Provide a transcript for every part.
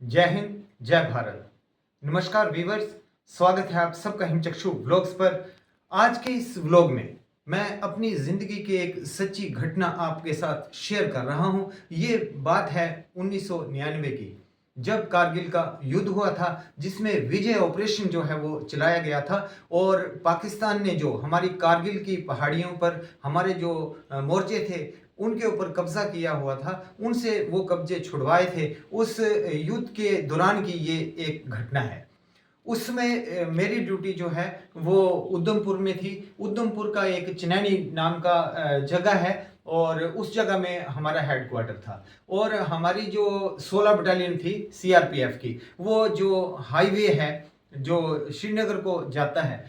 जय हिंद, जय भारत। नमस्कार व्यूवर्स, स्वागत है आप सबका हिमचक्षु व्लॉग्स पर। आज के इस व्लॉग में मैं अपनी ज़िंदगी की एक सच्ची घटना आपके साथ शेयर कर रहा हूँ। ये बात है 1999 की, जब कारगिल का युद्ध हुआ था, जिसमें विजय ऑपरेशन जो है वो चलाया गया था और पाकिस्तान ने जो हमारी कारगिल की पहाड़ियों पर हमारे जो मोर्चे थे उनके ऊपर कब्जा किया हुआ था, उनसे वो कब्जे छुड़वाए थे। उस युद्ध के दौरान की ये एक घटना है। उसमें मेरी ड्यूटी जो है वो उधमपुर में थी। उधमपुर का एक चनैनी नाम का जगह है और उस जगह में हमारा हेडक्वार्टर था। और हमारी जो 16 बटालियन थी सीआरपीएफ की, वो जो हाईवे है जो श्रीनगर को जाता है,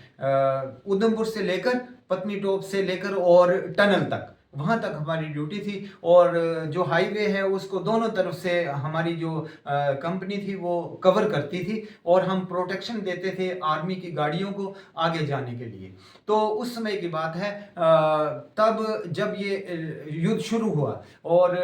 उधमपुर से लेकर पत्नी टॉप से लेकर और टनल तक, वहाँ तक हमारी ड्यूटी थी। और जो हाईवे है उसको दोनों तरफ से हमारी जो कंपनी थी वो कवर करती थी और हम प्रोटेक्शन देते थे आर्मी की गाड़ियों को आगे जाने के लिए। तो उस समय की बात है, तब जब ये युद्ध शुरू हुआ और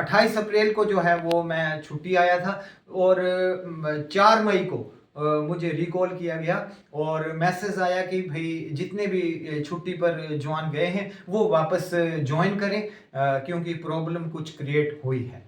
28 अप्रैल को जो है वो मैं छुट्टी आया था और 4 मई को मुझे रिकॉल किया गया और मैसेज आया कि भाई जितने भी छुट्टी पर जवान गए हैं वो वापस ज्वाइन करें, क्योंकि प्रॉब्लम कुछ क्रिएट हुई है।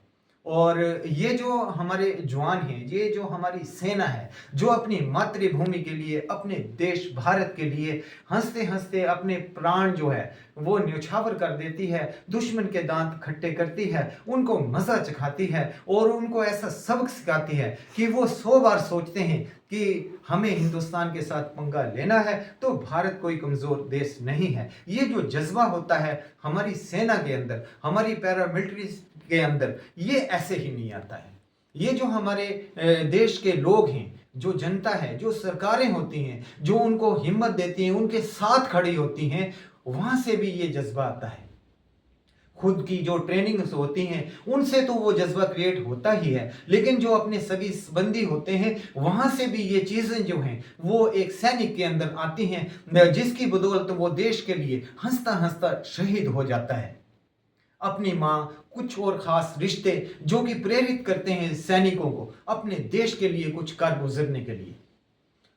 और ये जो हमारे जवान हैं, ये जो हमारी सेना है, जो अपनी मातृभूमि के लिए, अपने देश भारत के लिए हंसते हंसते अपने प्राण जो है वो न्यौछावर कर देती है, दुश्मन के दांत खट्टे करती है, उनको मजा चखाती है और उनको ऐसा सबक सिखाती है कि वो 100 बार सोचते हैं कि हमें हिंदुस्तान के साथ पंगा लेना है तो भारत कोई कमजोर देश नहीं है। ये जो जज्बा होता है हमारी सेना के अंदर, हमारी पैरामिलिट्री के अंदर, ये ऐसे ही नहीं आता है। ये जो हमारे देश के लोग हैं, जो जनता है, जो सरकारें होती हैं, जो उनको हिम्मत देती हैं, उनके साथ खड़ी होती हैं, वहां से भी ये जज्बा आता है। खुद की जो ट्रेनिंग्स होती हैं उनसे तो वो जज्बा क्रिएट होता ही है, लेकिन जो अपने सगी संबंधी होते हैं वहां से भी ये चीजें जो हैं वो एक सैनिक के अंदर आती हैं, जिसकी बदौलत वो देश के लिए हंसता हंसता शहीद हो जाता है। अपनी माँ, कुछ और खास रिश्ते जो कि प्रेरित करते हैं सैनिकों को अपने देश के लिए कुछ कर गुजरने के लिए।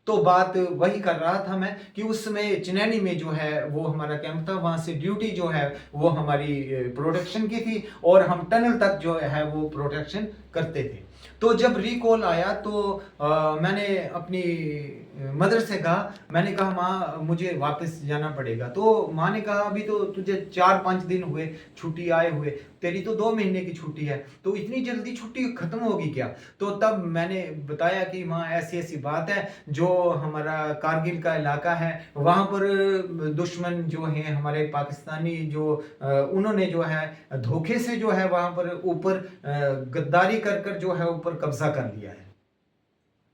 तो बात वही कर रहा था मैं कि उस समय चनैनी में जो है वो हमारा कैंप था, वहां से ड्यूटी जो है वो हमारी प्रोटेक्शन की थी और हम टनल तक जो है वो प्रोटेक्शन करते थे। तो जब रिकॉल आया तो मैंने अपनी मदर से कहा, मैंने कहा माँ मुझे वापस जाना पड़ेगा। तो माँ ने कहा अभी तो तुझे 4-5 दिन हुए छुट्टी आए हुए, तेरी तो 2 महीने की छुट्टी है, तो इतनी जल्दी छुट्टी खत्म होगी क्या? तो तब मैंने बताया कि माँ ऐसी ऐसी बात है, जो हमारा कारगिल का इलाका है वहाँ पर दुश्मन जो हैं हमारे पाकिस्तानी, जो उन्होंने जो है धोखे से जो है वहाँ पर ऊपर गद्दारी कर कर जो है ऊपर कब्जा कर लिया है।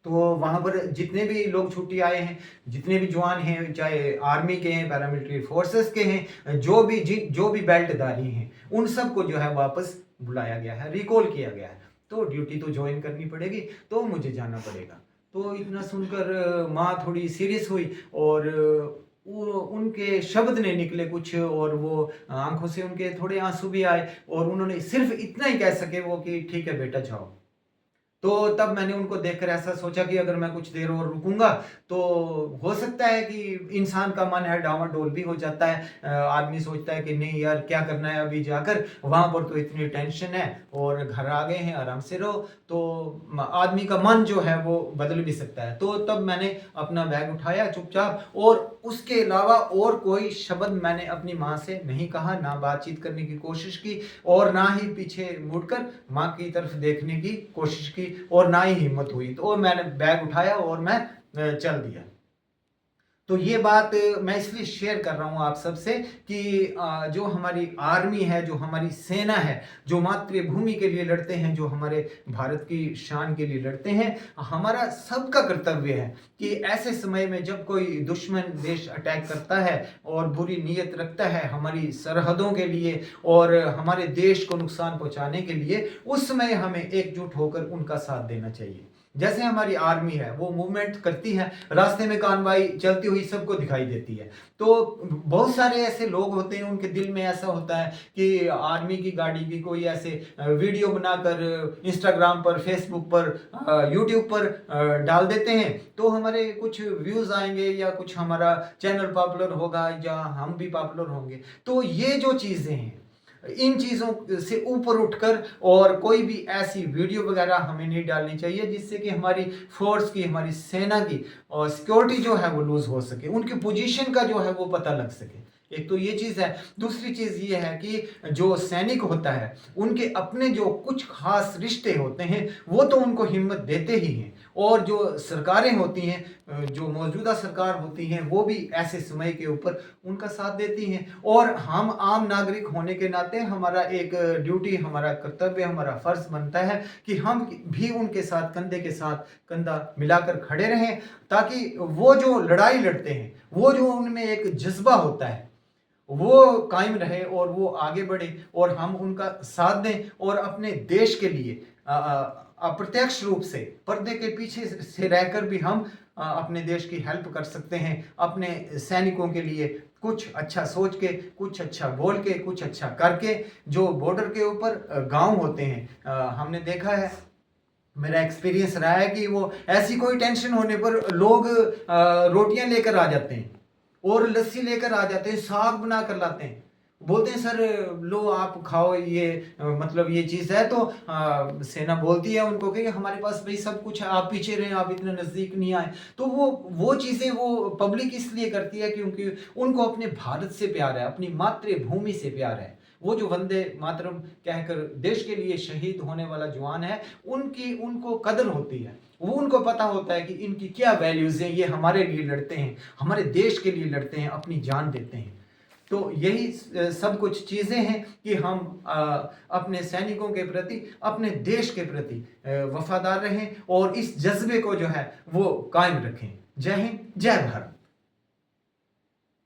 तो वहाँ पर जितने भी लोग छुट्टी आए हैं, जितने भी जवान हैं, चाहे आर्मी के हैं, पैरामिलिट्री फोर्सेस के हैं, जो भी बेल्टधारी हैं, उन सबको जो है वापस बुलाया गया है, रिकॉल किया गया है। तो ड्यूटी तो ज्वाइन करनी पड़ेगी, तो मुझे जाना पड़ेगा। तो इतना सुनकर माँ थोड़ी सीरियस हुई और उनके शब्द ने निकले कुछ और वो आंखों से उनके थोड़े आंसू भी आए और उन्होंने सिर्फ इतना ही कह सके वो कि ठीक है बेटा जाओ। तो तब मैंने उनको देखकर ऐसा सोचा कि अगर मैं कुछ देर और रुकूंगा तो हो सकता है कि इंसान का मन है डावाडोल भी हो जाता है। आदमी सोचता है कि नहीं यार क्या करना है अभी जाकर, वहां पर तो इतनी टेंशन है और घर आ गए हैं आराम से रहो, तो आदमी का मन जो है वो बदल भी सकता है। तो तब मैंने अपना बैग उठाया चुपचाप और उसके अलावा और कोई शब्द मैंने अपनी माँ से नहीं कहा, ना बातचीत करने की कोशिश की और ना ही पीछे मुड़कर माँ की तरफ देखने की कोशिश की और ना ही हिम्मत हुई। तो मैंने बैग उठाया और मैं चल दिया। तो ये बात मैं इसलिए शेयर कर रहा हूं आप सबसे कि जो हमारी आर्मी है, जो हमारी सेना है, जो मातृभूमि के लिए लड़ते हैं, जो हमारे भारत की शान के लिए लड़ते हैं, हमारा सबका कर्तव्य है कि ऐसे समय में जब कोई दुश्मन देश अटैक करता है और बुरी नीयत रखता है हमारी सरहदों के लिए और हमारे देश को नुकसान पहुंचाने के लिए, उस समय हमें एकजुट होकर उनका साथ देना चाहिए। जैसे हमारी आर्मी है वो मूवमेंट करती है, रास्ते में कानवाई चलती हुई सबको दिखाई देती है। तो बहुत सारे ऐसे लोग होते हैं, उनके दिल में ऐसा होता है कि आर्मी की गाड़ी की कोई ऐसे वीडियो बनाकर इंस्टाग्राम पर, फेसबुक पर, यूट्यूब पर डाल देते हैं, तो हमारे कुछ व्यूज आएंगे या कुछ हमारा चैनल पॉपुलर होगा या हम भी पॉपुलर होंगे। तो ये जो चीज़ें हैं, इन चीज़ों से ऊपर उठकर और कोई भी ऐसी वीडियो वगैरह हमें नहीं डालनी चाहिए जिससे कि हमारी फोर्स की, हमारी सेना की और सिक्योरिटी जो है वो लूज हो सके, उनकी पोजीशन का जो है वो पता लग सके। एक तो ये चीज़ है। दूसरी चीज़ ये है कि जो सैनिक होता है उनके अपने जो कुछ खास रिश्ते होते हैं वो तो उनको हिम्मत देते ही हैं, और जो सरकारें होती हैं, जो मौजूदा सरकार होती हैं, वो भी ऐसे समय के ऊपर उनका साथ देती हैं। और हम आम नागरिक होने के नाते हमारा एक ड्यूटी, हमारा कर्तव्य, हमारा फर्ज बनता है कि हम भी उनके साथ कंधे के साथ कंधा मिलाकर खड़े रहें, ताकि वो जो लड़ाई लड़ते हैं, वो जो उनमें एक जज्बा होता है वो कायम रहे और वो आगे बढ़े, और हम उनका साथ दें और अपने देश के लिए अप्रत्यक्ष रूप से पर्दे के पीछे से रहकर भी हम अपने देश की हेल्प कर सकते हैं। अपने सैनिकों के लिए कुछ अच्छा सोच के, कुछ अच्छा बोल के, कुछ अच्छा करके। जो बॉर्डर के ऊपर गांव होते हैं, हमने देखा है, मेरा एक्सपीरियंस रहा है कि वो ऐसी कोई टेंशन होने पर लोग रोटियां लेकर आ जाते हैं और लस्सी लेकर आ जाते हैं, साग बना कर लाते हैं, बोलते हैं सर लो आप खाओ, ये मतलब ये चीज़ है। तो सेना बोलती है उनको कि हमारे पास भाई सब कुछ है, आप पीछे रहे, आप इतने नज़दीक नहीं आए। तो वो चीज़ें वो पब्लिक इसलिए करती है क्योंकि उनको अपने भारत से प्यार है, अपनी मातृभूमि से प्यार है। वो जो वंदे मातरम कहकर देश के लिए शहीद होने वाला जवान है, उनकी उनको कदर होती है, वो उनको पता होता है कि इनकी क्या वैल्यूज़ हैं, ये हमारे लिए लड़ते हैं, हमारे देश के लिए लड़ते हैं, अपनी जान देते हैं। तो यही सब कुछ चीज़ें हैं कि हम अपने सैनिकों के प्रति, अपने देश के प्रति वफादार रहें और इस जज्बे को जो है वो कायम रखें। जय हिंद, जय भारत।